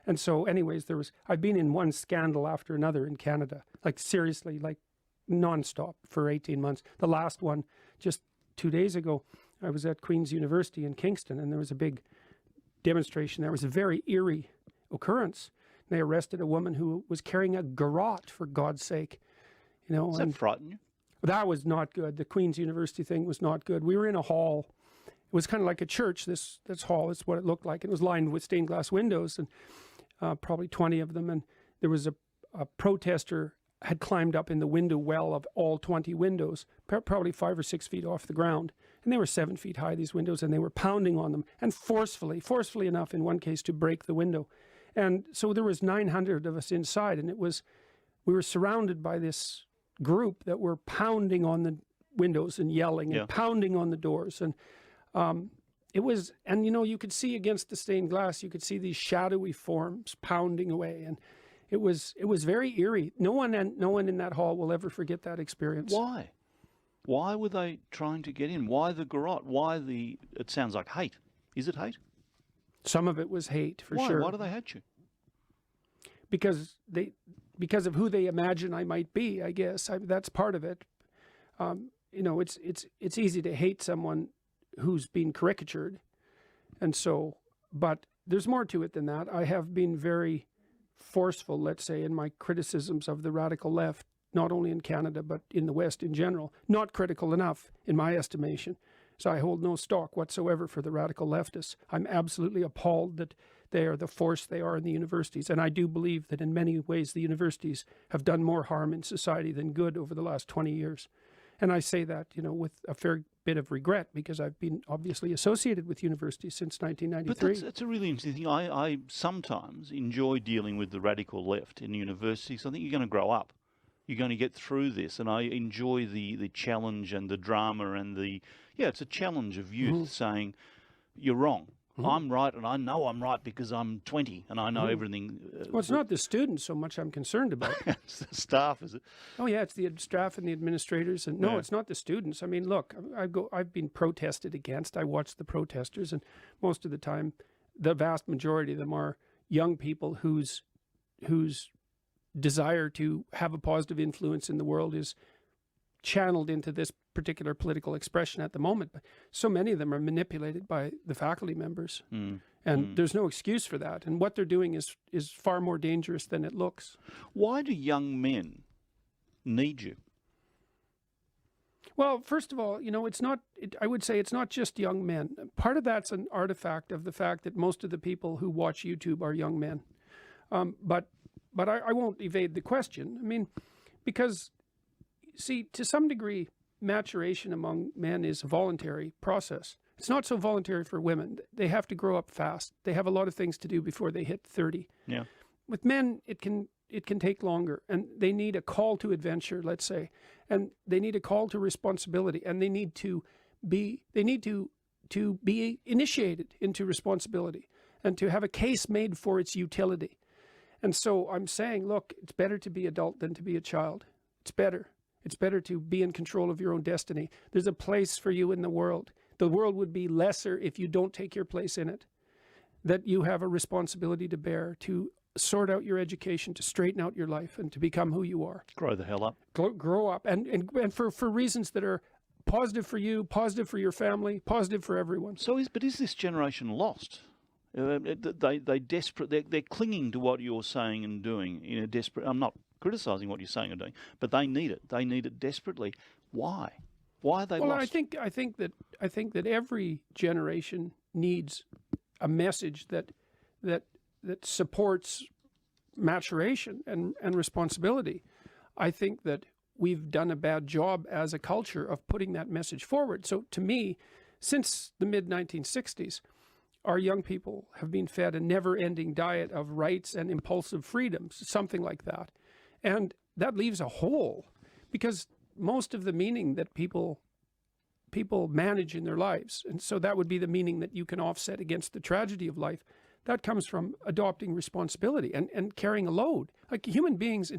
And so anyways, I've been in one scandal after another in Canada, like seriously, like nonstop for 18 months. The last one, just 2 days ago, I was at Queen's University in Kingston, and there was a big demonstration. There was a very eerie occurrence. They arrested a woman who was carrying a garrote, for God's sake. You know, Does that frighten you? That was not good. The Queen's University thing was not good. We were in a hall. It was kind of like a church, this hall. It's what it looked like. It was lined with stained glass windows, and probably 20 of them. And there was a protester had climbed up in the window well of all 20 windows, probably 5 or 6 feet off the ground. And they were 7 feet high, these windows, and they were pounding on them, and forcefully enough in one case to break the window. And so there was 900 of us inside, and we were surrounded by this group that were pounding on the windows and yelling and pounding on the doors. And it was, and you know, you could see against the stained glass, you could see these shadowy forms pounding away. And it was very eerie. No one in that hall will ever forget that experience. Why? Why were they trying to get in? Why the garrote? Why it sounds like hate. Is it hate? Some of it was hate, for sure. Why do they hate you? Because of who they imagine I might be, I guess. That's part of it. You know, it's easy to hate someone who's been caricatured. And so, but there's more to it than that. I have been very forceful, let's say, in my criticisms of the radical left, not only in Canada, but in the West in general. Not critical enough, in my estimation. So I hold no stock whatsoever for the radical leftists. I'm absolutely appalled that they are the force they are in the universities. And I do believe that in many ways the universities have done more harm in society than good over the last 20 years. And I say that, you know, with a fair bit of regret, because I've been obviously associated with universities since 1993. But that's a really interesting thing. I sometimes enjoy dealing with the radical left in universities. I think you're going to grow up. You're going to get through this, and I enjoy the challenge and the drama and it's a challenge of youth saying, you're wrong. I'm right, and I know I'm right because I'm 20 and I know everything. Well, it's not the students so much I'm concerned about. It's the staff, is it? Oh yeah, it's the staff and the administrators. And no, it's not the students. I mean, look, I've been protested against. I watch the protesters, and most of the time, the vast majority of them are young people whose desire to have a positive influence in the world is channeled into this particular political expression at the moment. But so many of them are manipulated by the faculty members. And there's no excuse for that. And what they're doing is far more dangerous than it looks. Why do young men need you? Well, first of all, you know, I would say it's not just young men. Part of that's an artifact of the fact that most of the people who watch YouTube are young men. But I won't evade the question. I mean, because, see, to some degree, maturation among men is a voluntary process. It's not so voluntary for women. They have to grow up fast. They have a lot of things to do before they hit 30. Yeah. With men, it can take longer, and they need a call to adventure, let's say, and they need a call to responsibility, and they need to be initiated into responsibility and to have a case made for its utility. And so I'm saying, look, it's better to be adult than to be a child. It's better. It's better to be in control of your own destiny. There's a place for you in the world. The world would be lesser if you don't take your place in it. That you have a responsibility to bear, to sort out your education, to straighten out your life, and to become who you are. Grow the hell up. Grow up, and for reasons that are positive for you, positive for your family, positive for everyone. So is this generation lost? They're clinging to what you're saying and doing in a desperate. I'm not criticizing what you're saying and doing, but they need it. They need it desperately. Why? Why are they lost? Well, I think that every generation needs a message that supports maturation and responsibility. I think that we've done a bad job as a culture of putting that message forward. So to me, since the mid-1960s, our young people have been fed a never-ending diet of rights and impulsive freedoms, something like that. And that leaves a hole, because most of the meaning that people manage in their lives, and so that would be the meaning that you can offset against the tragedy of life, that comes from adopting responsibility and carrying a load. Like human beings